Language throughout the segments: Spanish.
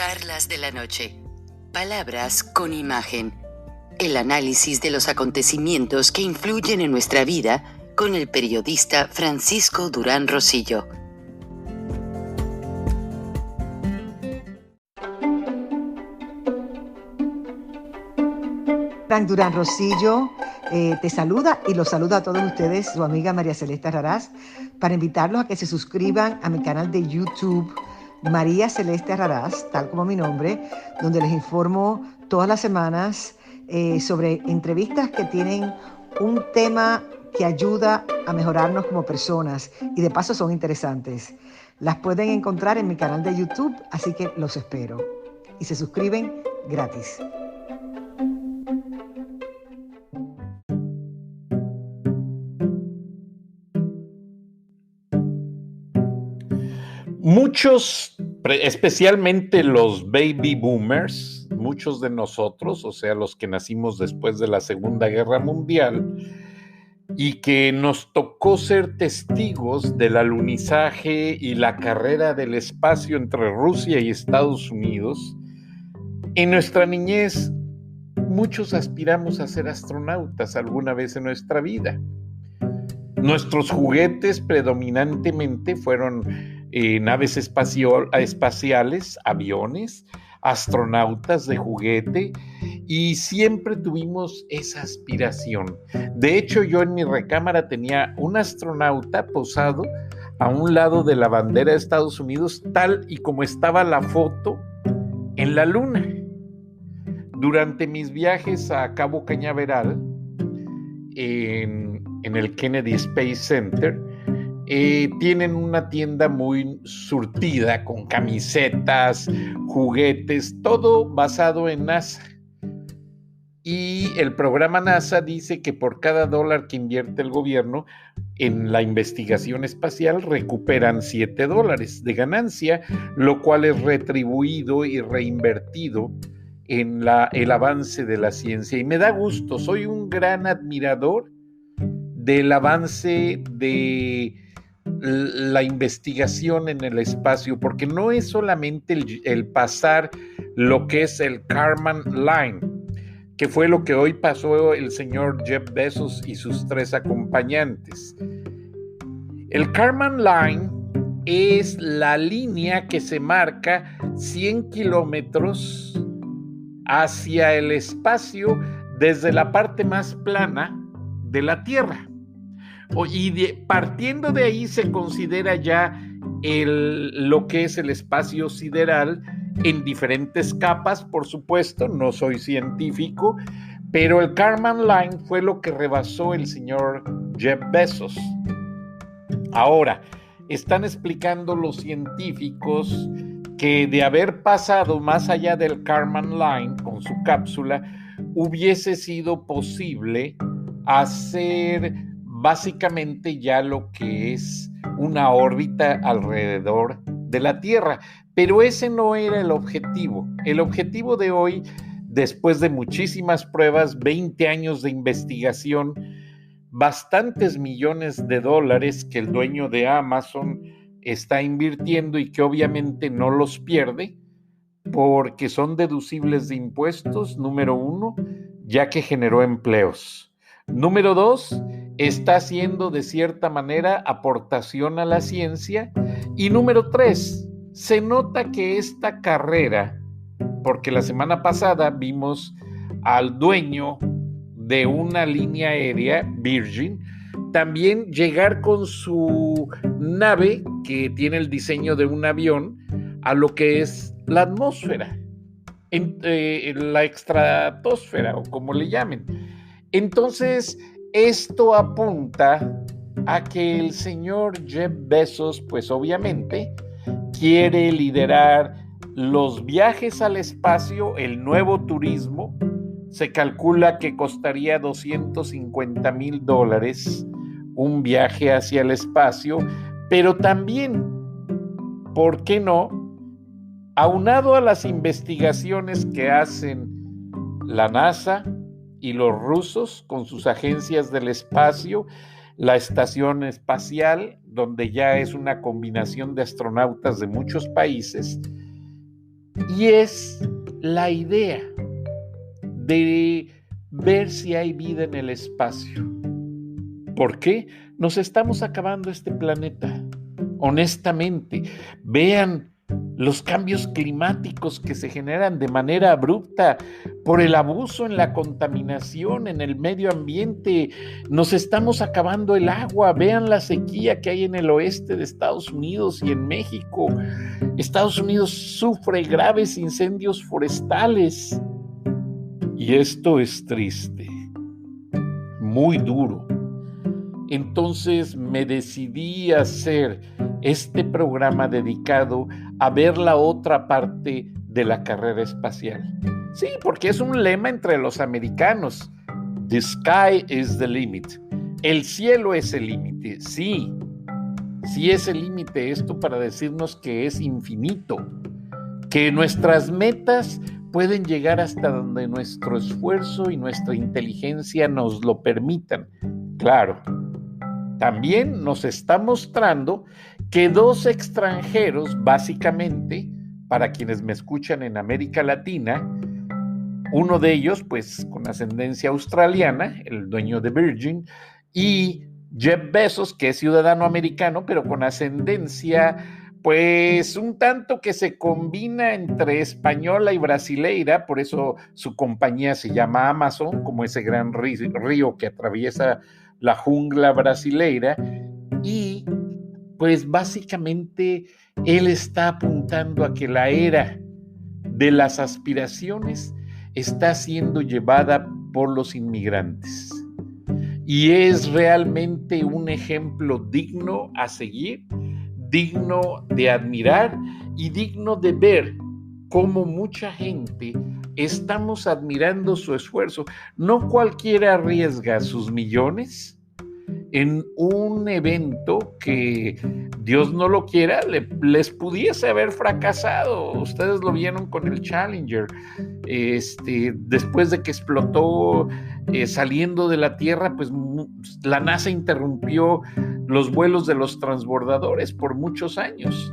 Charlas de la noche. Palabras con imagen. El análisis de los acontecimientos que influyen en nuestra vida con el periodista Francisco Durán Rosillo. Frank Durán Rosillo te saluda y los saluda a todos ustedes, su amiga María Celeste Raraz, para invitarlos a que se suscriban a mi canal de YouTube, María Celeste Raraz, tal como mi nombre, donde les informo todas las semanas sobre entrevistas que tienen un tema que ayuda a mejorarnos como personas y de paso son interesantes. Las pueden encontrar en mi canal de YouTube, así que los espero. Y se suscriben gratis. Muchos, especialmente los baby boomers, muchos de nosotros, o sea, los que nacimos después de la Segunda Guerra Mundial y que nos tocó ser testigos del alunizaje y la carrera del espacio entre Rusia y Estados Unidos, en nuestra niñez muchos aspiramos a ser astronautas alguna vez en nuestra vida. Nuestros juguetes predominantemente fueron naves espaciales, aviones, astronautas de juguete, y siempre tuvimos esa aspiración. De hecho, yo en mi recámara tenía un astronauta posado a un lado de la bandera de Estados Unidos, tal y como estaba la foto en la luna. Durante mis viajes a Cabo Cañaveral, en el Kennedy Space Center, tienen una tienda muy surtida con camisetas, juguetes, todo basado en NASA. Y el programa NASA dice que por cada $1 que invierte el gobierno en la investigación espacial recuperan $7 de ganancia, lo cual es retribuido y reinvertido en el avance de la ciencia. Y me da gusto, soy un gran admirador del avance de la investigación en el espacio, porque no es solamente el pasar lo que es el Kármán Line, que fue lo que hoy pasó el señor Jeff Bezos y sus 3 acompañantes. El Kármán Line es la línea que se marca 100 kilómetros hacia el espacio desde la parte más plana de la Tierra. Y partiendo de ahí se considera ya lo que es el espacio sideral en diferentes capas, por supuesto, no soy científico, pero el Kármán Line fue lo que rebasó el señor Jeff Bezos. Ahora, están explicando los científicos que de haber pasado más allá del Kármán Line con su cápsula, hubiese sido posible hacer básicamente ya lo que es una órbita alrededor de la Tierra. Pero ese no era el objetivo. El objetivo de hoy, después de muchísimas pruebas, 20 años de investigación, bastantes millones de dólares que el dueño de Amazon está invirtiendo y que obviamente no los pierde porque son deducibles de impuestos, número 1, ya que generó empleos. Número 2, está haciendo de cierta manera aportación a la ciencia. Y número 3, se nota que esta carrera, porque la semana pasada vimos al dueño de una línea aérea, Virgin, también llegar con su nave, que tiene el diseño de un avión, a lo que es la atmósfera, la estratosfera o como le llamen. Entonces, esto apunta a que el señor Jeff Bezos, pues obviamente, quiere liderar los viajes al espacio, el nuevo turismo. Se calcula que costaría $250,000 un viaje hacia el espacio, pero también, ¿por qué no? Aunado a las investigaciones que hacen la NASA y los rusos con sus agencias del espacio, la estación espacial, donde ya es una combinación de astronautas de muchos países, Y es la idea de ver si hay vida en el espacio. ¿Por qué? Nos estamos acabando este planeta. Honestamente, vean los cambios climáticos que se generan de manera abrupta por el abuso en la contaminación, en el medio ambiente. Nos estamos acabando el agua. Vean la sequía que hay en el oeste de Estados Unidos y en México. Estados Unidos sufre graves incendios forestales. Y esto es triste, muy duro. Entonces me decidí a hacer este programa dedicado a ver la otra parte de la carrera espacial. Sí, porque es un lema entre los americanos. The sky is the limit. El cielo es el límite. Sí es el límite. Esto para decirnos que es infinito, que nuestras metas pueden llegar hasta donde nuestro esfuerzo y nuestra inteligencia nos lo permitan. Claro, también nos está mostrando que 2 extranjeros, básicamente, para quienes me escuchan en América Latina, uno de ellos, pues, con ascendencia australiana, el dueño de Virgin, y Jeff Bezos, que es ciudadano americano, pero con ascendencia, pues, un tanto que se combina entre española y brasileira, por eso su compañía se llama Amazon, como ese gran río que atraviesa la jungla brasileira, y pues básicamente él está apuntando a que la era de las aspiraciones está siendo llevada por los inmigrantes. Y es realmente un ejemplo digno a seguir, digno de admirar y digno de ver cómo mucha gente estamos admirando su esfuerzo. No cualquiera arriesga sus millones en un evento que, Dios no lo quiera, les pudiese haber fracasado. Ustedes lo vieron con el Challenger. Después de que explotó saliendo de la Tierra, pues la NASA interrumpió los vuelos de los transbordadores por muchos años.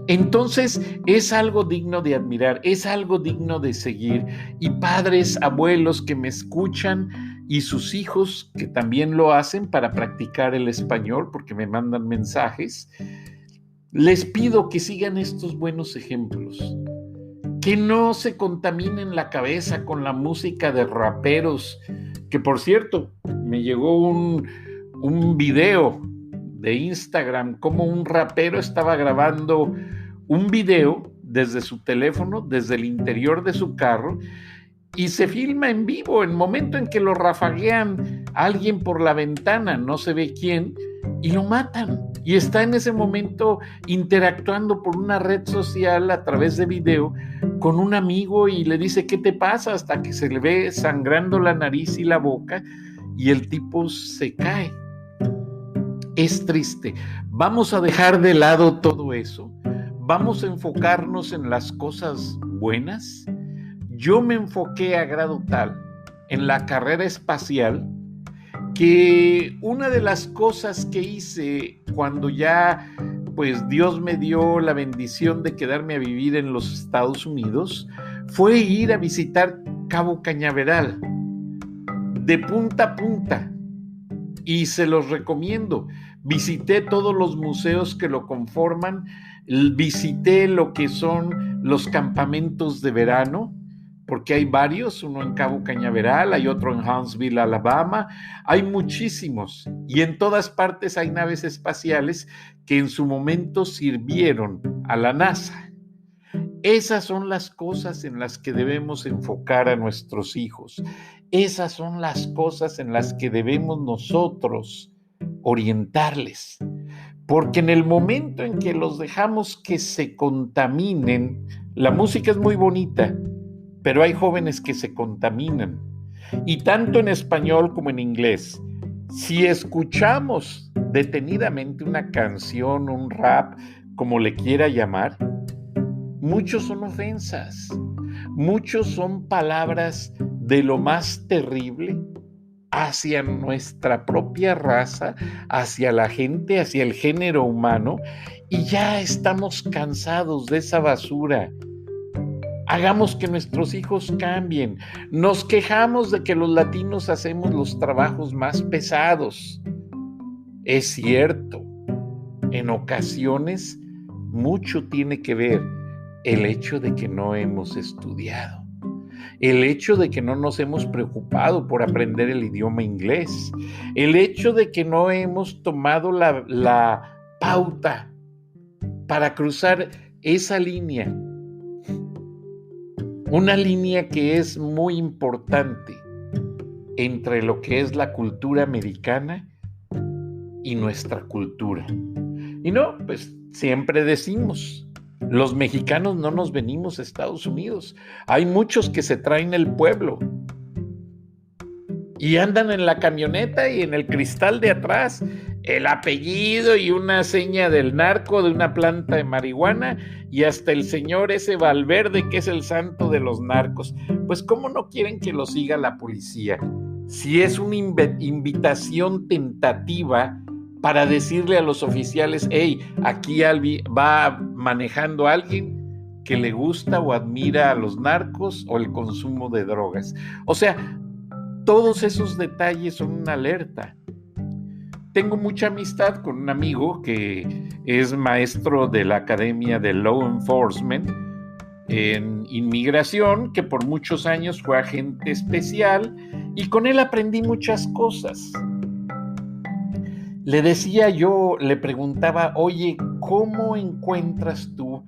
Entonces es algo digno de admirar, es algo digno de seguir. Y padres, abuelos que me escuchan y sus hijos que también lo hacen para practicar el español, porque me mandan mensajes, les pido que sigan estos buenos ejemplos, que no se contaminen la cabeza con la música de raperos, que por cierto, me llegó un video de Instagram, como un rapero estaba grabando un video desde su teléfono, desde el interior de su carro, y se filma en vivo, en el momento en que lo rafaguean a alguien por la ventana, no se ve quién, y lo matan. Y está en ese momento interactuando por una red social a través de video con un amigo y le dice, ¿qué te pasa? Hasta que se le ve sangrando la nariz y la boca y el tipo se cae. Es triste. Vamos a dejar de lado todo eso. Vamos a enfocarnos en las cosas buenas. Yo me enfoqué a grado tal en la carrera espacial que una de las cosas que hice cuando ya pues Dios me dio la bendición de quedarme a vivir en los Estados Unidos fue ir a visitar Cabo Cañaveral de punta a punta, y se los recomiendo. Visité todos los museos que lo conforman, visité lo que son los campamentos de verano, porque hay varios, uno en Cabo Cañaveral, hay otro en Huntsville, Alabama, hay muchísimos, y en todas partes hay naves espaciales que en su momento sirvieron a la NASA. Esas son las cosas en las que debemos enfocar a nuestros hijos. Esas son las cosas en las que debemos nosotros orientarles. Porque en el momento en que los dejamos que se contaminen, la música es muy bonita, pero hay jóvenes que se contaminan. Y tanto en español como en inglés, si escuchamos detenidamente una canción, un rap, como le quiera llamar, muchos son ofensas, muchos son palabras de lo más terrible hacia nuestra propia raza, hacia la gente, hacia el género humano, y ya estamos cansados de esa basura. Hagamos que nuestros hijos cambien. Nos quejamos de que los latinos hacemos los trabajos más pesados. Es cierto, en ocasiones mucho tiene que ver el hecho de que no hemos estudiado, el hecho de que no nos hemos preocupado por aprender el idioma inglés, el hecho de que no hemos tomado la pauta para cruzar esa línea. Una línea que es muy importante entre lo que es la cultura americana y nuestra cultura. Y no, pues siempre decimos, los mexicanos no nos venimos a Estados Unidos. Hay muchos que se traen el pueblo y andan en la camioneta y en el cristal de atrás el apellido y una seña del narco de una planta de marihuana y hasta el señor ese Valverde que es el santo de los narcos. Pues ¿cómo no quieren que lo siga la policía? Si es una invitación tentativa para decirle a los oficiales, hey, aquí va manejando a alguien que le gusta o admira a los narcos o el consumo de drogas. O sea, todos esos detalles son una alerta. Tengo mucha amistad con un amigo que es maestro de la Academia de Law Enforcement en inmigración, que por muchos años fue agente especial y con él aprendí muchas cosas. Le preguntaba, oye, ¿cómo encuentras tú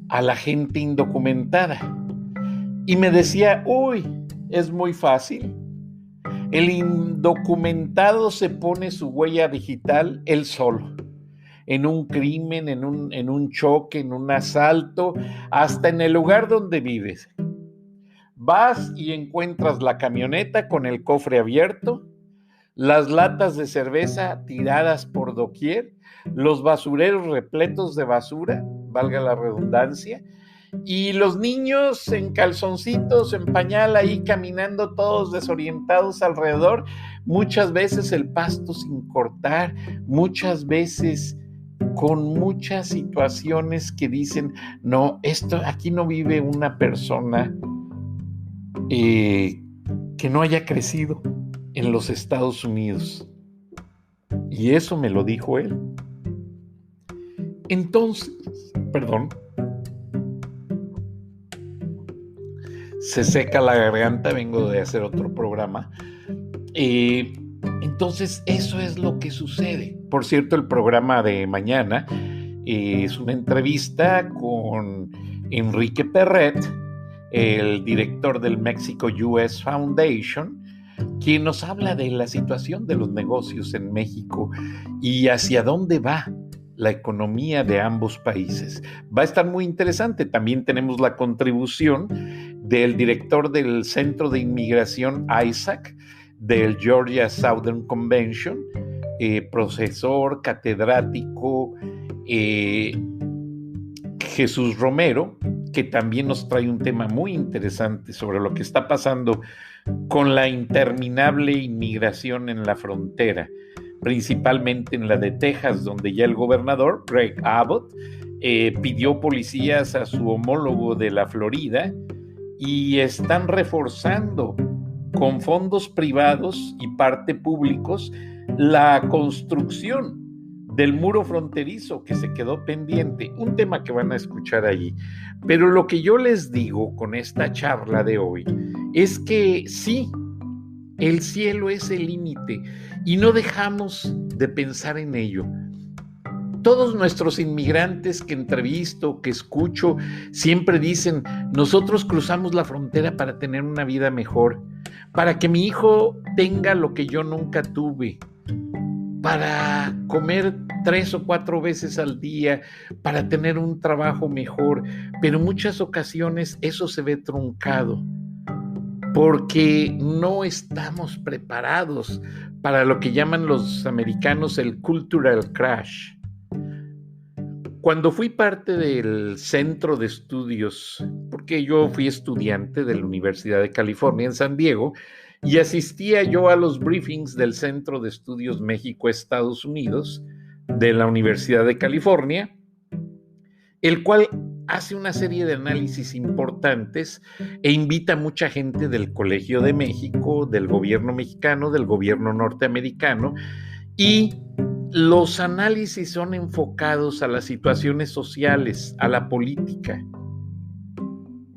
a la gente indocumentada? Y me decía, uy, es muy fácil. El indocumentado se pone su huella digital él solo, en un crimen, en un choque, en un asalto, hasta en el lugar donde vives. Vas y encuentras la camioneta con el cofre abierto, las latas de cerveza tiradas por doquier, los basureros repletos de basura, valga la redundancia, y los niños en calzoncitos, en pañal, ahí caminando todos desorientados alrededor, muchas veces el pasto sin cortar, muchas veces con muchas situaciones que dicen, no, aquí no vive una persona que no haya crecido en los Estados Unidos. Y eso me lo dijo él. Entonces, se seca la garganta, vengo de hacer otro programa. Entonces, eso es lo que sucede. Por cierto, el programa de mañana es una entrevista con Enrique Perret, el director del Mexico US Foundation, quien nos habla de la situación de los negocios en México y hacia dónde va la economía de ambos países. Va a estar muy interesante. También tenemos la contribución del director del Centro de Inmigración ISAC, del Georgia Southern Convention, profesor, catedrático, Jesús Romero, que también nos trae un tema muy interesante sobre lo que está pasando con la interminable inmigración en la frontera, principalmente en la de Texas, donde ya el gobernador, Greg Abbott, pidió policías a su homólogo de la Florida y están reforzando con fondos privados y parte públicos la construcción del muro fronterizo que se quedó pendiente, un tema que van a escuchar allí. Pero lo que yo les digo con esta charla de hoy es que sí, el cielo es el límite y no dejamos de pensar en ello. Todos nuestros inmigrantes que entrevisto, que escucho, siempre dicen, nosotros cruzamos la frontera para tener una vida mejor, para que mi hijo tenga lo que yo nunca tuve, para comer 3 o 4 veces al día, para tener un trabajo mejor, pero en muchas ocasiones eso se ve truncado porque no estamos preparados para lo que llaman los americanos el cultural crash. Cuando fui parte del centro de estudios, porque yo fui estudiante de la Universidad de California en San Diego, y asistía yo a los briefings del Centro de Estudios México-Estados Unidos de la Universidad de California, el cual hace una serie de análisis importantes e invita a mucha gente del Colegio de México, del gobierno mexicano, del gobierno norteamericano, y los análisis son enfocados a las situaciones sociales, a la política.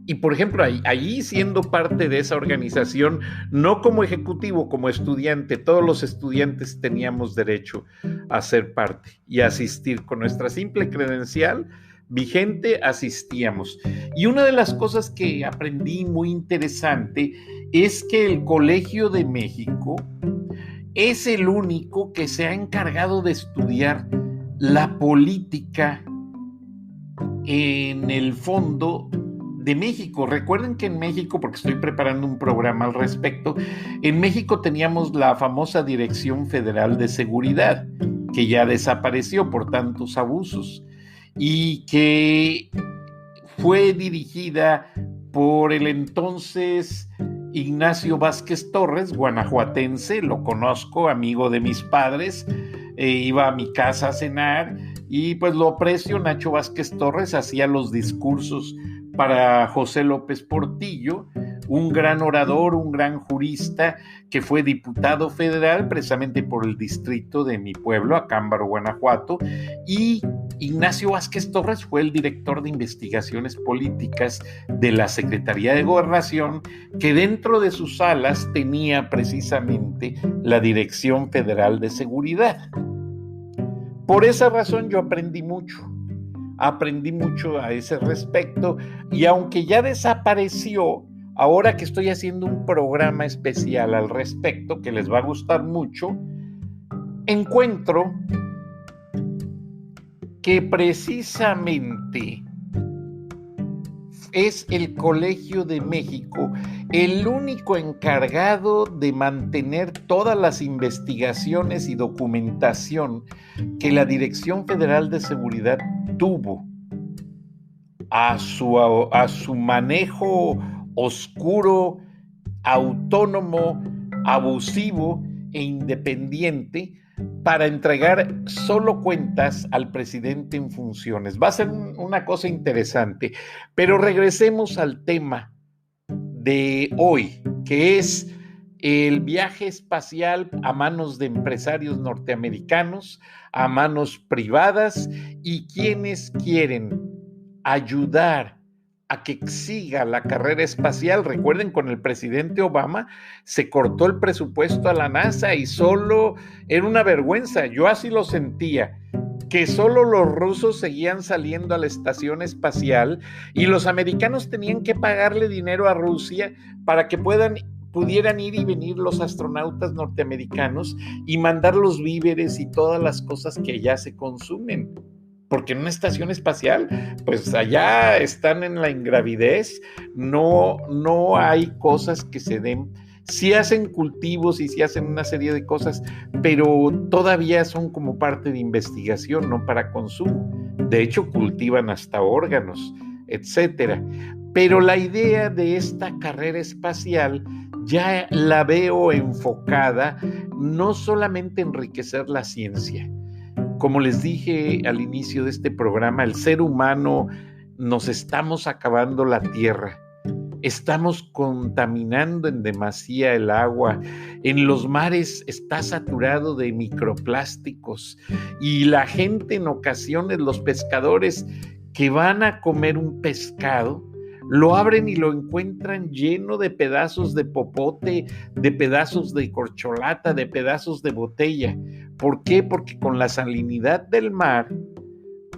Y por ejemplo, ahí siendo parte de esa organización, no como ejecutivo, como estudiante, todos los estudiantes teníamos derecho a ser parte y a asistir. Con nuestra simple credencial vigente asistíamos. Y una de las cosas que aprendí muy interesante es que el Colegio de México es el único que se ha encargado de estudiar la política en el fondo de México. Recuerden que en México, porque estoy preparando un programa al respecto, en México teníamos la famosa Dirección Federal de Seguridad, que ya desapareció por tantos abusos y que fue dirigida por el entonces Ignacio Vázquez Torres, guanajuatense, lo conozco, amigo de mis padres, iba a mi casa a cenar y pues lo aprecio. Nacho Vázquez Torres hacía los discursos para José López Portillo, un gran orador, un gran jurista que fue diputado federal precisamente por el distrito de mi pueblo, Acámbaro, Guanajuato, y Ignacio Vázquez Torres fue el director de investigaciones políticas de la Secretaría de Gobernación, que dentro de sus alas tenía precisamente la Dirección Federal de Seguridad. Por esa razón yo aprendí mucho a ese respecto, y aunque ya desapareció, ahora que estoy haciendo un programa especial al respecto que les va a gustar mucho, encuentro que precisamente es el Colegio de México el único encargado de mantener todas las investigaciones y documentación que la Dirección Federal de Seguridad tuvo a su manejo oscuro, autónomo, abusivo e independiente, para entregar solo cuentas al presidente en funciones. Va a ser una cosa interesante, pero regresemos al tema de hoy, que es el viaje espacial a manos de empresarios norteamericanos, a manos privadas, y quienes quieren ayudar a que siga la carrera espacial. Recuerden, con el presidente Obama se cortó el presupuesto a la NASA y solo era una vergüenza. Yo así lo sentía, que solo los rusos seguían saliendo a la estación espacial y los americanos tenían que pagarle dinero a Rusia para que pudieran ir y venir los astronautas norteamericanos y mandar los víveres y todas las cosas que allá se consumen. Porque en una estación espacial, pues allá están en la ingravidez, no hay cosas que se den. Sí hacen cultivos y sí hacen una serie de cosas, pero todavía son como parte de investigación, no para consumo. De hecho, cultivan hasta órganos, etcétera. Pero la idea de esta carrera espacial ya la veo enfocada no solamente en enriquecer la ciencia. Como les dije al inicio de este programa, el ser humano nos estamos acabando la tierra. Estamos contaminando en demasía el agua. En los mares está saturado de microplásticos. Y la gente, en ocasiones, los pescadores que van a comer un pescado, lo abren y lo encuentran lleno de pedazos de popote, de pedazos de corcholata, de pedazos de botella. ¿Por qué? Porque con la salinidad del mar,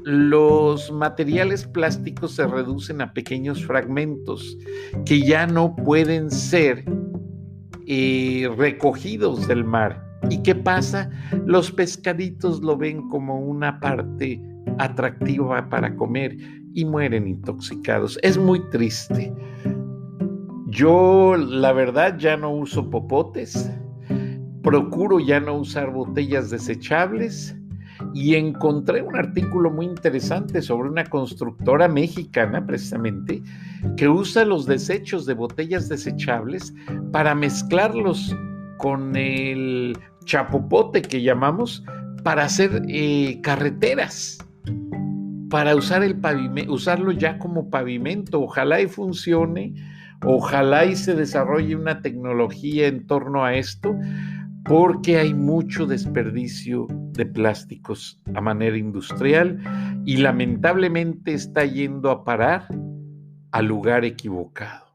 los materiales plásticos se reducen a pequeños fragmentos que ya no pueden ser recogidos del mar. ¿Y qué pasa? Los pescaditos lo ven como una parte atractiva para comer y mueren intoxicados. Es muy triste. Yo, la verdad, ya no uso popotes, procuro ya no usar botellas desechables, y encontré un artículo muy interesante sobre una constructora mexicana, precisamente, que usa los desechos de botellas desechables para mezclarlos con el chapopote que llamamos, para hacer carreteras. para usar el pavimento, usarlo ya como pavimento. Ojalá y funcione, ojalá y se desarrolle una tecnología en torno a esto, porque hay mucho desperdicio de plásticos a manera industrial y lamentablemente está yendo a parar al lugar equivocado,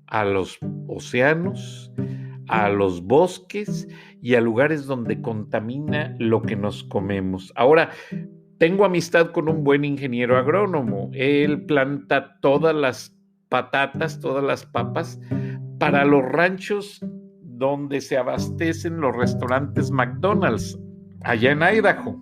a los océanos, a los bosques y a lugares donde contamina lo que nos comemos. Ahora, tengo amistad con un buen ingeniero agrónomo. Él planta todas las patatas, todas las papas para los ranchos donde se abastecen los restaurantes McDonald's, allá en Idaho.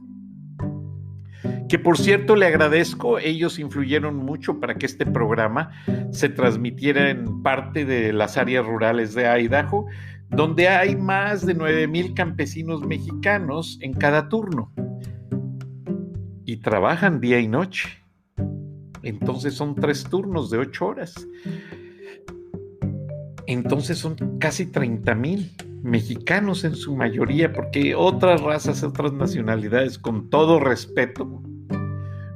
Que por cierto le agradezco, ellos influyeron mucho para que este programa se transmitiera en parte de las áreas rurales de Idaho, donde hay más de 9,000 campesinos mexicanos en cada turno y trabajan día y noche. Entonces son 3 turnos de 8 horas. Entonces son casi 30,000 mexicanos en su mayoría, porque otras razas, otras nacionalidades, con todo respeto,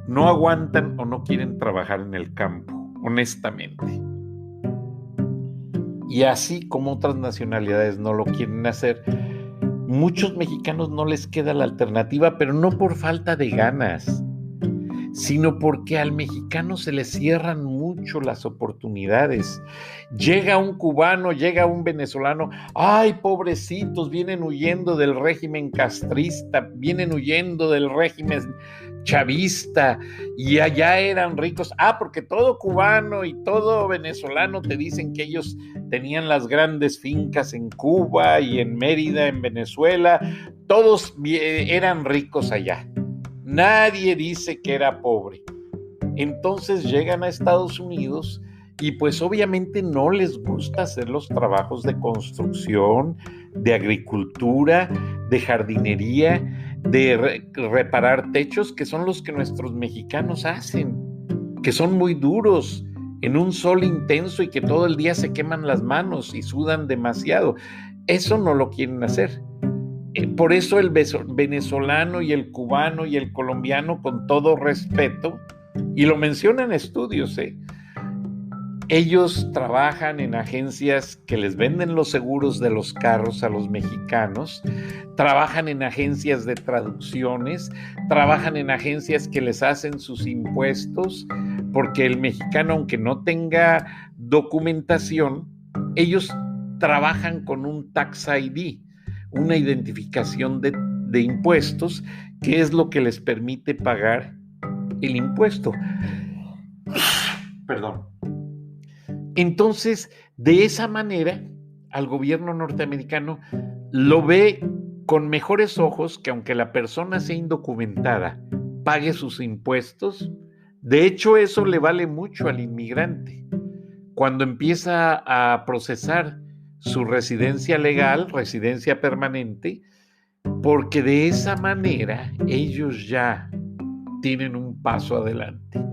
no aguantan o no quieren trabajar en el campo, honestamente. Y así como otras nacionalidades no lo quieren hacer, muchos mexicanos no les queda la alternativa, pero no por falta de ganas, sino porque al mexicano se le cierran mucho las oportunidades. Llega un cubano, llega un venezolano, ¡ay, pobrecitos! Vienen huyendo del régimen castrista, vienen huyendo del régimen chavista y allá eran ricos. Porque todo cubano y todo venezolano te dicen que ellos tenían las grandes fincas en Cuba y en Mérida, en Venezuela. Todos eran ricos allá. Nadie dice que era pobre. Entonces llegan a Estados Unidos y pues obviamente no les gusta hacer los trabajos de construcción, de agricultura, de jardinería, de reparar techos, que son los que nuestros mexicanos hacen, que son muy duros, en un sol intenso y que todo el día se queman las manos y sudan demasiado. Eso no lo quieren hacer. Por eso el venezolano y el cubano y el colombiano, con todo respeto, y lo mencionan estudios, ellos trabajan en agencias que les venden los seguros de los carros a los mexicanos, trabajan en agencias de traducciones, trabajan en agencias que les hacen sus impuestos, porque el mexicano, aunque no tenga documentación, ellos trabajan con un tax ID, una identificación de impuestos, que es lo que les permite pagar el impuesto. Perdón. Entonces, de esa manera, al gobierno norteamericano lo ve con mejores ojos que aunque la persona sea indocumentada, pague sus impuestos. De hecho, eso le vale mucho al inmigrante. Cuando empieza a procesar su residencia legal, residencia permanente, porque de esa manera ellos ya tienen un paso adelante.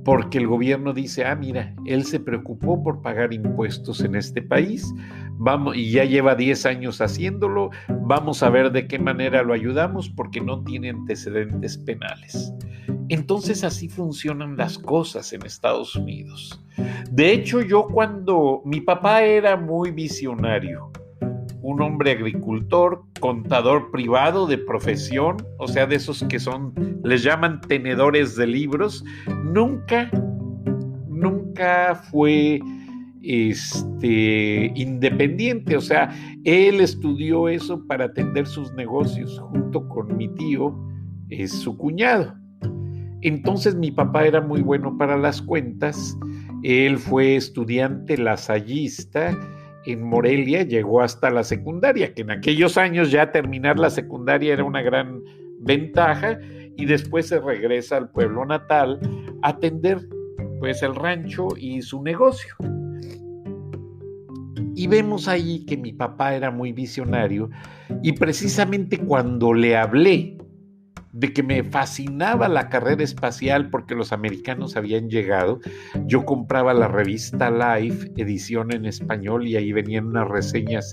Porque el gobierno dice, mira, él se preocupó por pagar impuestos en este país, vamos, y ya lleva 10 años haciéndolo, vamos a ver de qué manera lo ayudamos porque no tiene antecedentes penales. Entonces así funcionan las cosas en Estados Unidos. De hecho, cuando mi papá era muy visionario, un hombre agricultor, contador privado de profesión, o sea, de esos que les llaman tenedores de libros, nunca fue independiente, o sea, él estudió eso para atender sus negocios junto con mi tío, su cuñado. Entonces mi papá era muy bueno para las cuentas, él fue estudiante lasallista en Morelia, llegó hasta la secundaria, que en aquellos años ya terminar la secundaria era una gran ventaja, y después se regresa al pueblo natal a atender pues el rancho y su negocio. Y vemos ahí que mi papá era muy visionario, y precisamente cuando le hablé de que me fascinaba la carrera espacial porque los americanos habían llegado, yo compraba la revista Life, edición en español, y ahí venían unas reseñas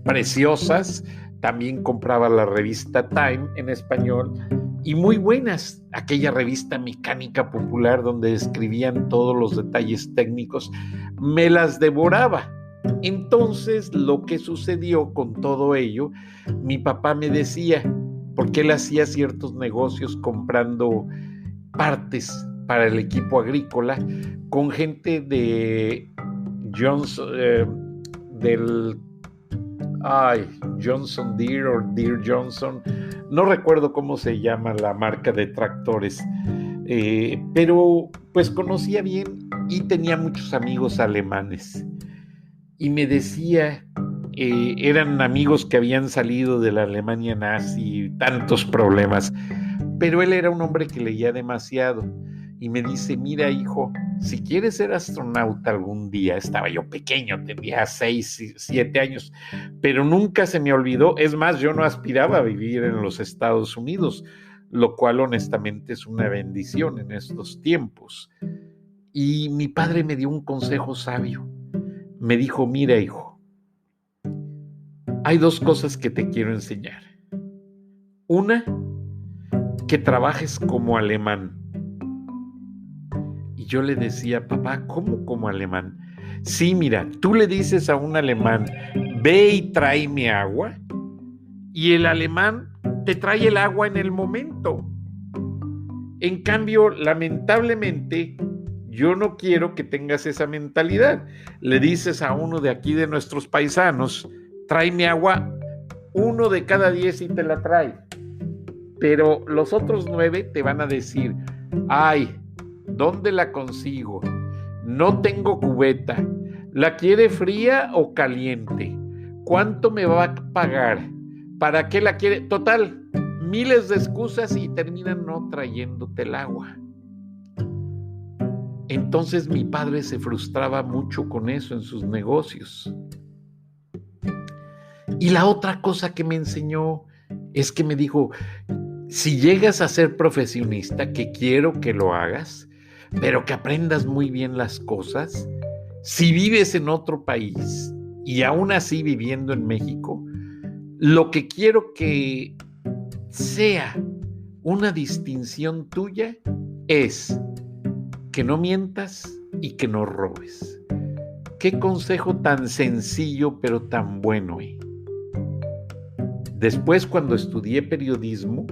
preciosas. También compraba la revista Time en español, y muy buenas. Aquella revista Mecánica Popular donde describían todos los detalles técnicos, me las devoraba. Entonces, lo que sucedió con todo ello, mi papá me decía, porque él hacía ciertos negocios comprando partes para el equipo agrícola con gente de Johnson Deere o Deere Johnson, no recuerdo cómo se llama la marca de tractores, pero pues conocía bien y tenía muchos amigos alemanes. Y me decía, eran amigos que habían salido de la Alemania nazi, tantos problemas, pero él era un hombre que leía demasiado. Y me dice, mira hijo, si quieres ser astronauta algún día, estaba yo pequeño, tenía 6, 7 años, pero nunca se me olvidó, es más, yo no aspiraba a vivir en los Estados Unidos, lo cual honestamente es una bendición en estos tiempos. Y mi padre me dio un consejo sabio. Me dijo, mira hijo, hay 2 cosas que te quiero enseñar. Una, que trabajes como alemán. Y yo le decía, papá, ¿cómo como alemán? Sí, mira, tú le dices a un alemán, ve y tráeme agua, y el alemán te trae el agua en el momento. En cambio, lamentablemente, yo no quiero que tengas esa mentalidad. Le dices a uno de aquí de nuestros paisanos, tráeme agua, 1 de cada 10 y te la trae. Pero los otros 9 te van a decir, ay, ¿dónde la consigo? No tengo cubeta. ¿La quiere fría o caliente? ¿Cuánto me va a pagar? ¿Para qué la quiere? Total, miles de excusas y terminan no trayéndote el agua. Entonces mi padre se frustraba mucho con eso en sus negocios. Y la otra cosa que me enseñó es que me dijo, si llegas a ser profesionista, que quiero que lo hagas, pero que aprendas muy bien las cosas, si vives en otro país y aún así viviendo en México, lo que quiero que sea una distinción tuya es que no mientas y que no robes. Qué consejo tan sencillo pero tan bueno. Después, cuando estudié periodismo,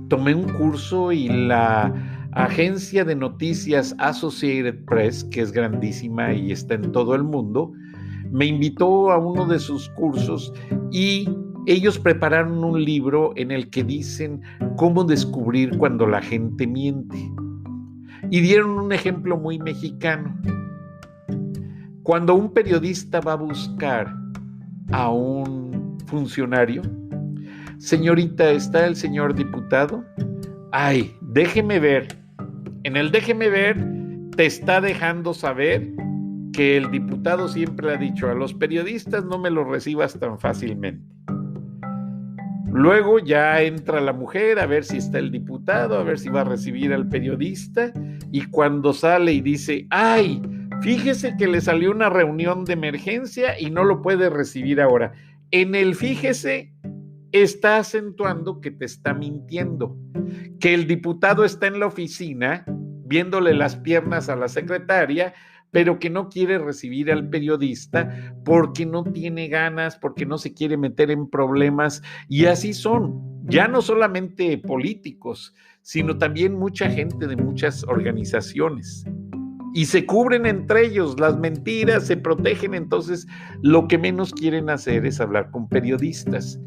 tomé un curso y la agencia de noticias Associated Press, que es grandísima y está en todo el mundo, me invitó a uno de sus cursos y ellos prepararon un libro en el que dicen cómo descubrir cuando la gente miente. Y dieron un ejemplo muy mexicano. Cuando un periodista va a buscar a un funcionario, señorita, ¿está el señor diputado? Ay, déjeme ver. En el déjeme ver te está dejando saber que el diputado siempre le ha dicho a los periodistas no me los recibas tan fácilmente. Luego ya entra la mujer a ver si está el diputado, a ver si va a recibir al periodista, y cuando sale y dice, ay, fíjese que le salió una reunión de emergencia y no lo puede recibir ahora. En el fíjese está acentuando que te está mintiendo, que el diputado está en la oficina viéndole las piernas a la secretaria, pero que no quiere recibir al periodista porque no tiene ganas, porque no se quiere meter en problemas, y así son, ya no solamente políticos, sino también mucha gente de muchas organizaciones. Y se cubren entre ellos las mentiras, se protegen, entonces lo que menos quieren hacer es hablar con periodistas.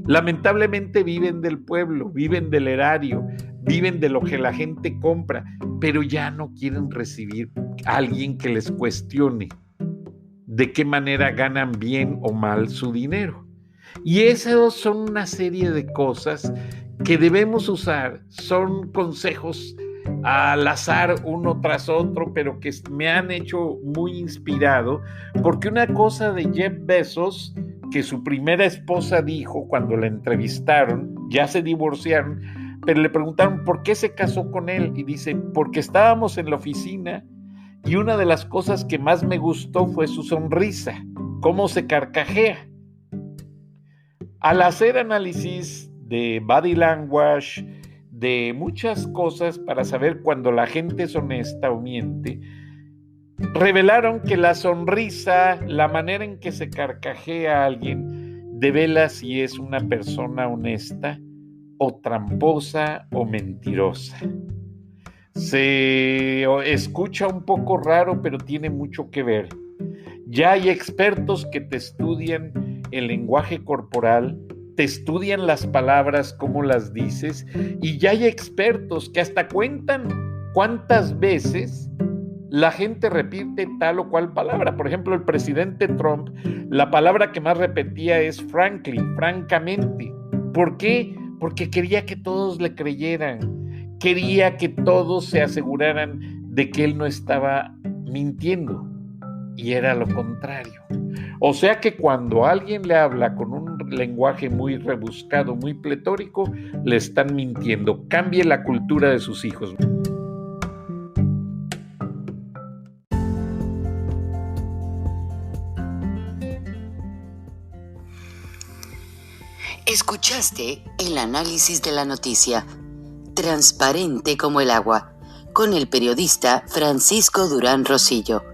Lamentablemente viven del pueblo, viven del erario, viven de lo que la gente compra, pero ya no quieren recibir a alguien que les cuestione de qué manera ganan bien o mal su dinero. Y esas son una serie de cosas que debemos usar, son consejos al azar uno tras otro, pero que me han hecho muy inspirado, porque una cosa de Jeff Bezos, que su primera esposa dijo cuando la entrevistaron, ya se divorciaron, pero le preguntaron por qué se casó con él, y dice, porque estábamos en la oficina y una de las cosas que más me gustó fue su sonrisa, cómo se carcajea. Al hacer análisis de body language, de muchas cosas para saber cuando la gente es honesta o miente, revelaron que la sonrisa, la manera en que se carcajea a alguien, devela si es una persona honesta o tramposa o mentirosa. Se escucha un poco raro, pero tiene mucho que ver. Ya hay expertos que te estudian el lenguaje corporal, te estudian las palabras, cómo las dices, y ya hay expertos que hasta cuentan cuántas veces la gente repite tal o cual palabra. Por ejemplo, el presidente Trump, la palabra que más repetía es frankly, francamente. ¿Por qué? Porque quería que todos le creyeran, quería que todos se aseguraran de que él no estaba mintiendo, y era lo contrario. O sea que cuando alguien le habla con un lenguaje muy rebuscado, muy pletórico, le están mintiendo. Cambie la cultura de sus hijos. Escuchaste el análisis de la noticia, transparente como el agua, con el periodista Francisco Durán Rosillo.